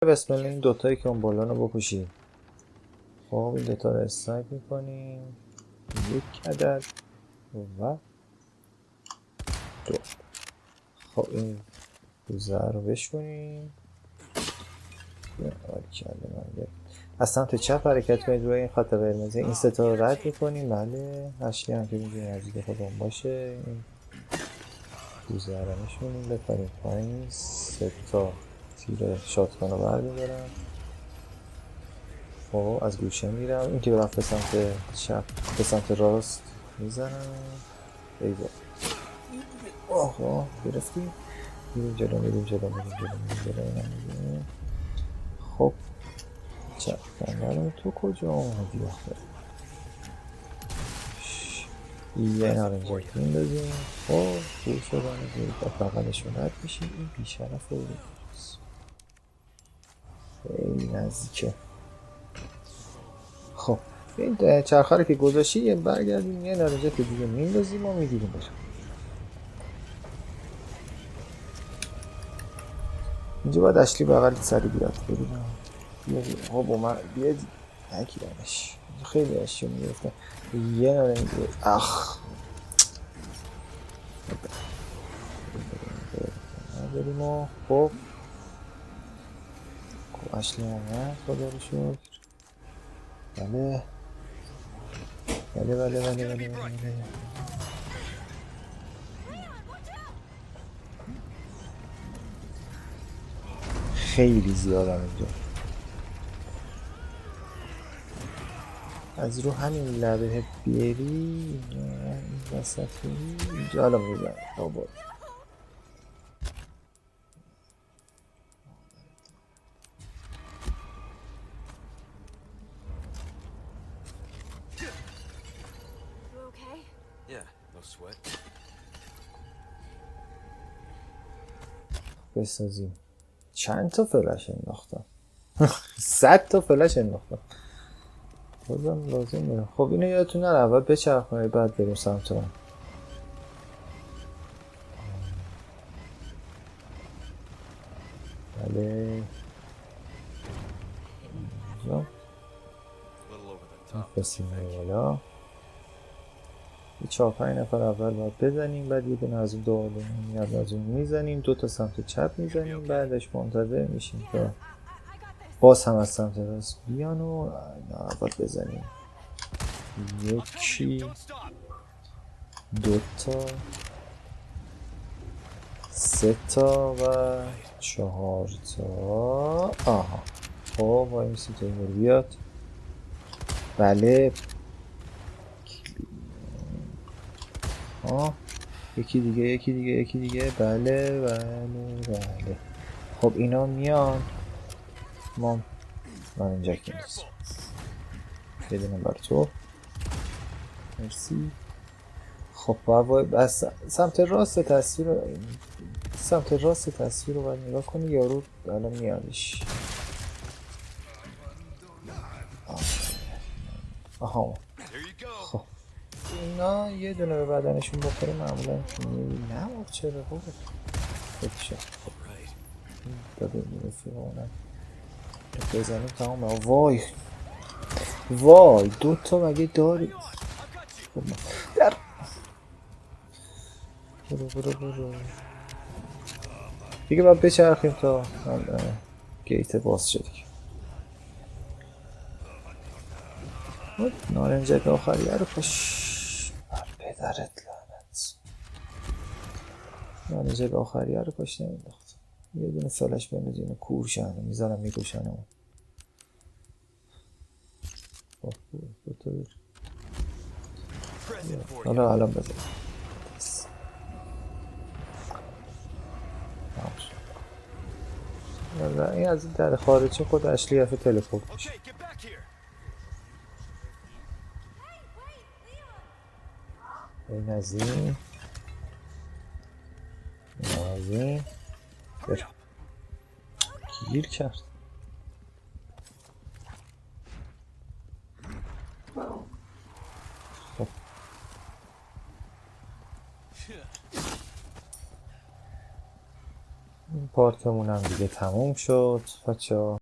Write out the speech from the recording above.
بسم الله این دوتایی که اون بالا رو بپوشید. خب این دوتا رو استایپ میکنیم. یک عدد و دو. خب این روزه رو بشونیم. از سمت چپ حرکت کنید روی این خط قرمز. این ستا رو رد میکنیم. بله هشتی هم که میدونی نزدیک خودمون باشه. این روزه رو میشونیم بپریم پایین. ستا تیر شاتگان رو برمیدارم. خب از گوشه میرم. این که برفت به سمت چپ به سمت راست میزنم. ایوه آه گرفتیم. میریم جلو. خب چپ کنم تو کجا آمدی آخه؟ یه نارنجک میندازیم. خب دور شدن دید با بقلشون رد میشیم. این بیشرف رو خیلی نزدیکه. خب این چرخه که گذاشتی یه برگردیم یه نارنجک دیگه میندازیم و میگیریم بریم. اینجا باید اشلی بغل سری بیاد ببینم. بیاد خب اومد بیاد نگیرمش. خیلی اشیا میگرفتم یه نارنجک. اخ بریم و خب اشلی اومد خدا رو شکر. بله. خیلی زیادم اینجا. از رو همین لبه بیری این وسط اینجا الان میزنم بابا. بسازیم. چند تا فلش انداختم 100 تا فلش انداختم بازم لازم میره. خب اینو یادتون نره اول بچرخونه بعد بریم سمت اون. بله اینجا بسیم بالا. یه 4-5 نفر اول باید بزنیم بعد یه دونه از اون دو میاد از اون میزنیم. دو تا سمت چپ میزنیم بعدش منتظر میشیم تا باز هم از سمت راست بیان و اول بزنیم. یکی دوتا سه تا و 4 تا. آها خب وای میسی تا این بیاد. بله یکی دیگه بله. خب اینا میان ما من اینجا کنیز بدونم بر تو مرسی. خب بس سمت راست تصویر رو باید نگاه کنی. یارو الان میادش. آها خب اینا یه دونه به بدنشون بخوره معمولا نه چرا خوبه بچه. خب داده میرفی اونم بزنیم تمام. وای دوتا مگه داری. خب در برو دیگه باید بچرخیم تا گیت باز شد. نارنجک آخریه رو کاش پدرت لعنت. نارنجک آخریه رو کاش نمینداخت. یه دونه فلش بندازیم کورشن میذارم میکشنم. حالا الان بزن این از این در خارجی خود اشلی هفته تلپورت میشه. این از این برم گیر کرد. خب پارتمون هم دیگه تموم شد بچه‌ها.